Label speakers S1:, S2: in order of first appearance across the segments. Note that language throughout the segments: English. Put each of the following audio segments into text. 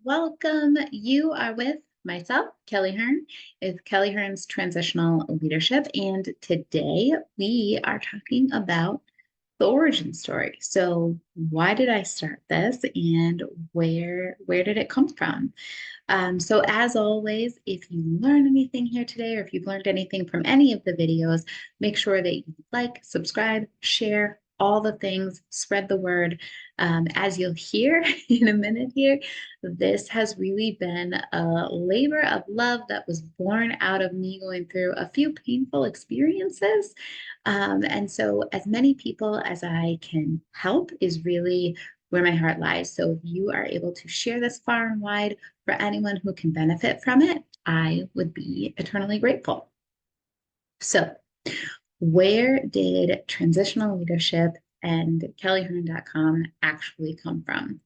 S1: Welcome. You are with myself, Kelly Hirn, with Kelly Hirn's Transitional Leadership. And today we are talking about the origin story. So why did I start this and where did it come from? So as always, if you learn anything here today, or if you've learned anything from any of the videos, make sure that you like, subscribe, share, all the things, spread the word. As you'll hear in a minute here, this has really been a labor of love that was born out of me going through a few painful experiences. And so as many people as I can help is really where my heart lies. So if you are able to share this far and wide, for anyone who can benefit from it, I would be eternally grateful. So, where did transitional leadership and kellyhearn.com actually come from?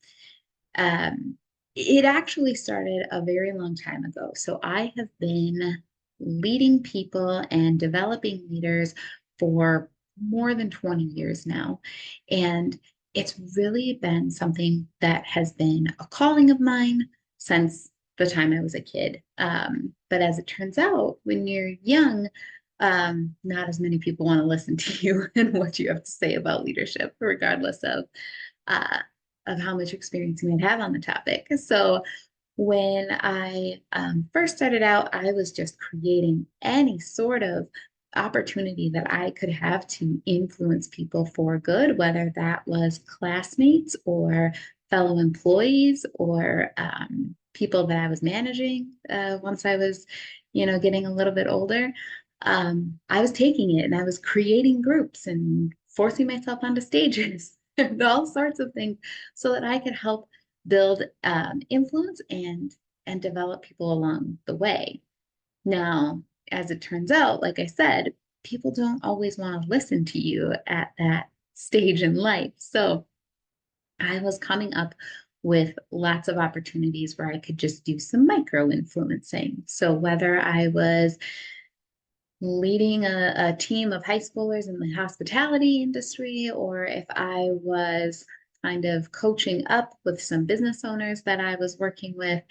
S1: It actually started a very long time ago. So, I have been leading people and developing leaders for more than 20 years now. And it's really been something that has been a calling of mine since the time I was a kid. But as it turns out, when you're young, not as many people want to listen to you and what you have to say about leadership, regardless uh, of how much experience you might have on the topic. So when I first started out, I was just creating any sort of opportunity that I could have to influence people for good, whether that was classmates or fellow employees or people that I was managing once I was, getting a little bit older. I was taking it and I was creating groups and forcing myself onto stages and all sorts of things so that I could help build influence and develop people along the way. Now, as it turns out, like I said, people don't always want to listen to you at that stage in life. So I was coming up with lots of opportunities where I could just do some micro influencing. So whether I was leading a team of high schoolers in the hospitality industry, or if I was kind of coaching up with some business owners that I was working with,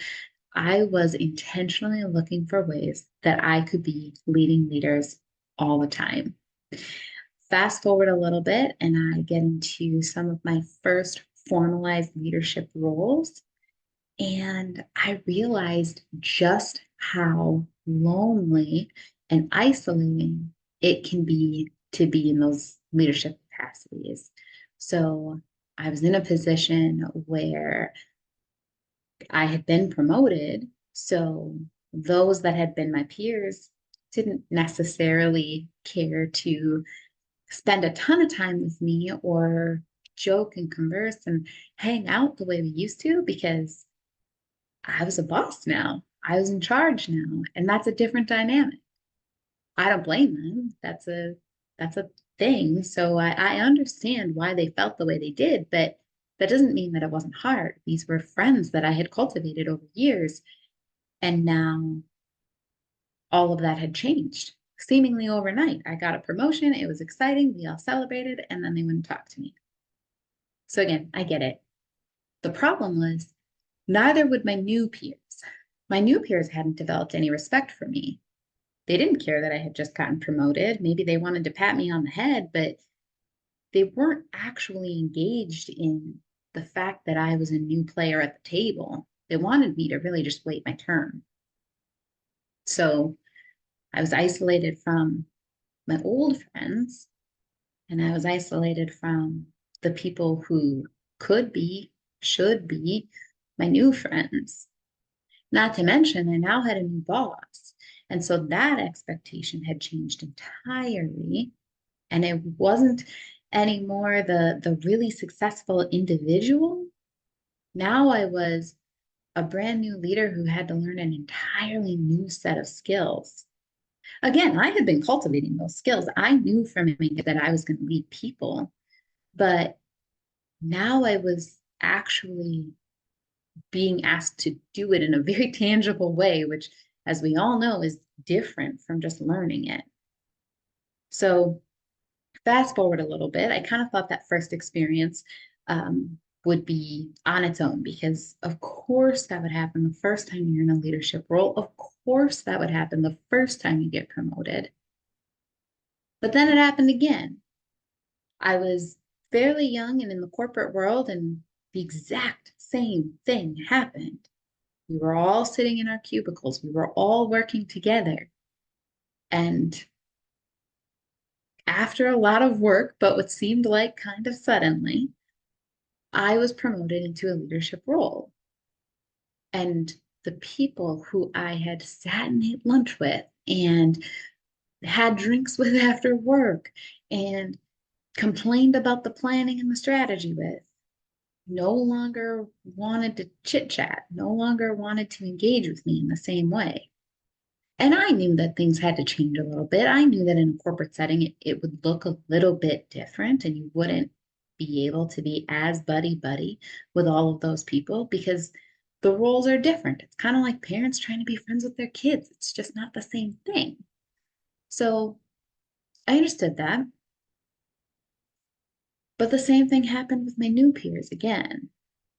S1: I was intentionally looking for ways that I could be leading leaders all the time. Fast forward a little bit, and I get into some of my first formalized leadership roles. And I realized just how lonely and isolating it can be to be in those leadership capacities. So I was in a position where I had been promoted. So those that had been my peers didn't necessarily care to spend a ton of time with me or joke and converse and hang out the way we used to because I was a boss now. I was in charge now, and that's a different dynamic. I don't blame them. That's a thing. So I understand why they felt the way they did, but that doesn't mean that it wasn't hard. These were friends that I had cultivated over years, and now all of that had changed seemingly overnight. I got a promotion. It was exciting. We all celebrated, and then they wouldn't talk to me. So again, I get it. The problem was neither would my new peers. My new peers hadn't developed any respect for me. They didn't care that I had just gotten promoted. Maybe they wanted to pat me on the head, but they weren't actually engaged in the fact that I was a new player at the table. They wanted me to really just wait my turn. So I was isolated from my old friends, and I was isolated from the people who could be, should be my new friends. Not to mention, I now had a new boss. And so that expectation had changed entirely. And it wasn't anymore the really successful individual. Now I was a brand new leader who had to learn an entirely new set of skills. Again, I had been cultivating those skills. I knew from me that I was going to lead people, but now I was actually being asked to do it in a very tangible way, which, as we all know, is different from just learning it. So, fast forward a little bit, I kind of thought that first experience would be on its own, because of course that would happen the first time you're in a leadership role. Of course that would happen the first time you get promoted. But then it happened again. I was fairly young and in the corporate world, and the exact same thing happened. We were all sitting in our cubicles. We were all working together. And after a lot of work, but what seemed like kind of suddenly, I was promoted into a leadership role. And the people who I had sat and ate lunch with and had drinks with after work and complained about the planning and the strategy with no longer wanted to chit chat, no longer wanted to engage with me in the same way. And I knew that things had to change a little bit. I knew that in a corporate setting, it would look a little bit different, and you wouldn't be able to be as buddy with all of those people because the roles are different. It's kind of like parents trying to be friends with their kids. It's just not the same thing. So I understood that. But the same thing happened with my new peers again.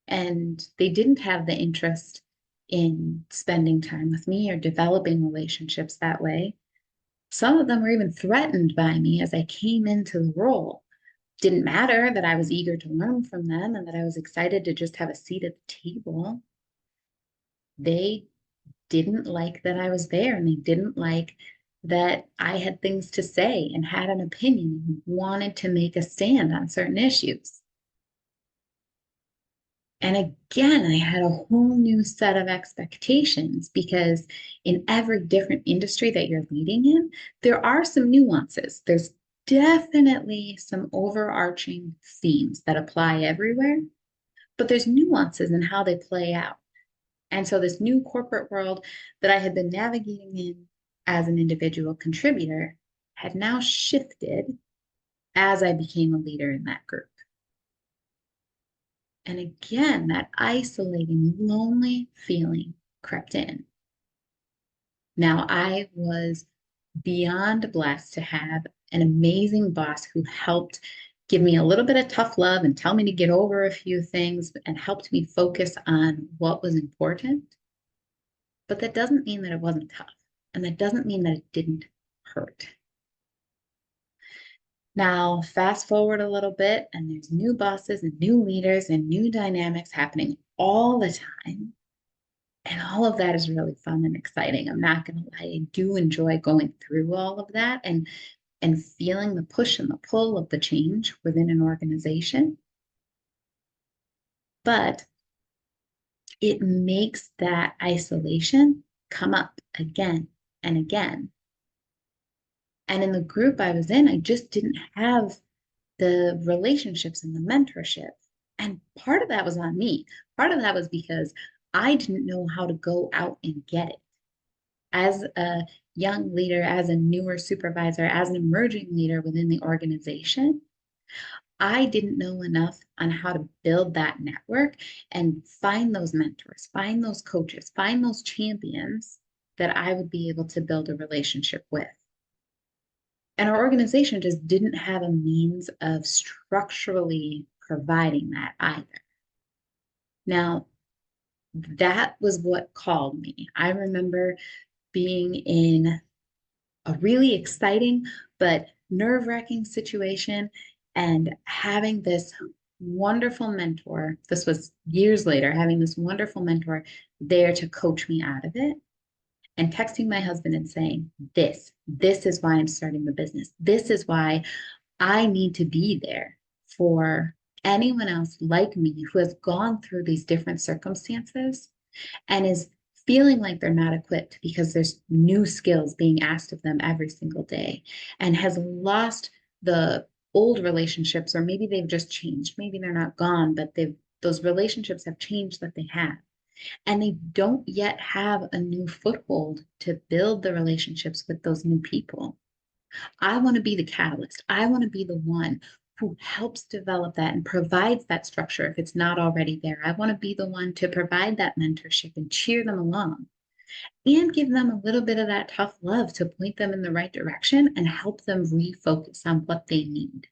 S1: And they didn't have the interest in spending time with me or developing relationships that way. Some of them were even threatened by me as I came into the role. Didn't matter that I was eager to learn from them and that I was excited to just have a seat at the table. They didn't like that I was there, and they didn't like that I had things to say and had an opinion and wanted to make a stand on certain issues. And again, I had a whole new set of expectations because in every different industry that you're leading in, there are some nuances. There's definitely some overarching themes that apply everywhere, but there's nuances in how they play out. And so, this new corporate world that I had been navigating in as an individual contributor had now shifted as I became a leader in that group. And again, that isolating, lonely feeling crept in. Now, I was beyond blessed to have an amazing boss who helped give me a little bit of tough love and tell me to get over a few things and helped me focus on what was important. But that doesn't mean that it wasn't tough. And that doesn't mean that it didn't hurt. Now, fast forward a little bit, and there's new bosses and new leaders and new dynamics happening all the time. And all of that is really fun and exciting. I'm not going to lie, I do enjoy going through all of that and feeling the push and the pull of the change within an organization. But it makes that isolation come up again and again. And in the group I was in, I just didn't have the relationships and the mentorship. And part of that was on me. Part of that was because I didn't know how to go out and get it. As a young leader, as a newer supervisor, as an emerging leader within the organization, I didn't know enough on how to build that network and find those mentors, find those coaches, find those champions that I would be able to build a relationship with. And our organization just didn't have a means of structurally providing that either. Now, that was what called me. I remember being in a really exciting but nerve-wracking situation and having this wonderful mentor. This was years later, having this wonderful mentor there to coach me out of it, and texting my husband and saying, this is why I'm starting the business. This is why I need to be there for anyone else like me who has gone through these different circumstances and is feeling like they're not equipped because there's new skills being asked of them every single day and has lost the old relationships, or maybe they've just changed. Maybe they're not gone, but those relationships have changed that they have. And they don't yet have a new foothold to build the relationships with those new people. I want to be the catalyst. I want to be the one who helps develop that and provides that structure if it's not already there. I want to be the one to provide that mentorship and cheer them along and give them a little bit of that tough love to point them in the right direction and help them refocus on what they need.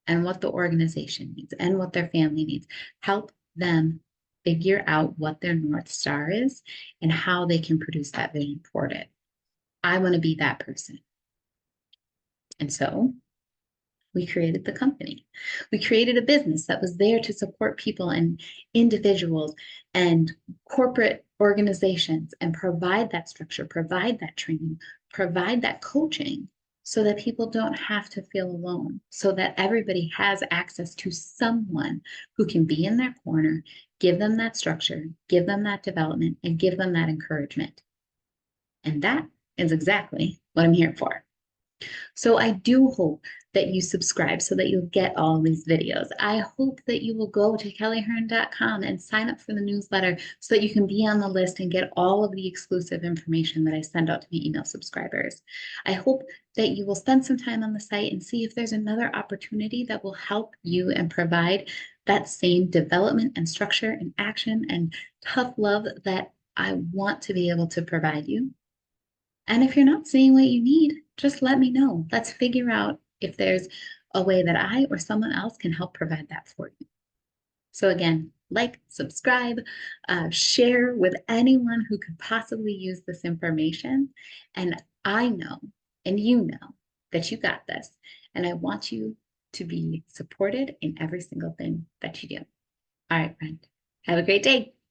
S1: and what the organization needs and what their family needs. Help them figure out what their North Star is and how they can produce that vision toward it. I want to be that person. And so we created the company. We created a business that was there to support people and individuals and corporate organizations and provide that structure, provide that training, provide that coaching so that people don't have to feel alone, so that everybody has access to someone who can be in their corner, give them that structure, give them that development, and give them that encouragement. And that is exactly what I'm here for. So I do hope that you subscribe so that you'll get all these videos. I hope that you will go to kellyhirn.com and sign up for the newsletter so that you can be on the list and get all of the exclusive information that I send out to my email subscribers. I hope that you will spend some time on the site and see if there's another opportunity that will help you and provide that same development and structure and action and tough love that I want to be able to provide you. And if you're not seeing what you need, just let me know. Let's figure out if there's a way that I or someone else can help provide that for you. So again, like, subscribe, share with anyone who could possibly use this information. And I know, and you know, that you got this. And I want you to be supported in every single thing that you do. All right, friend. Have a great day.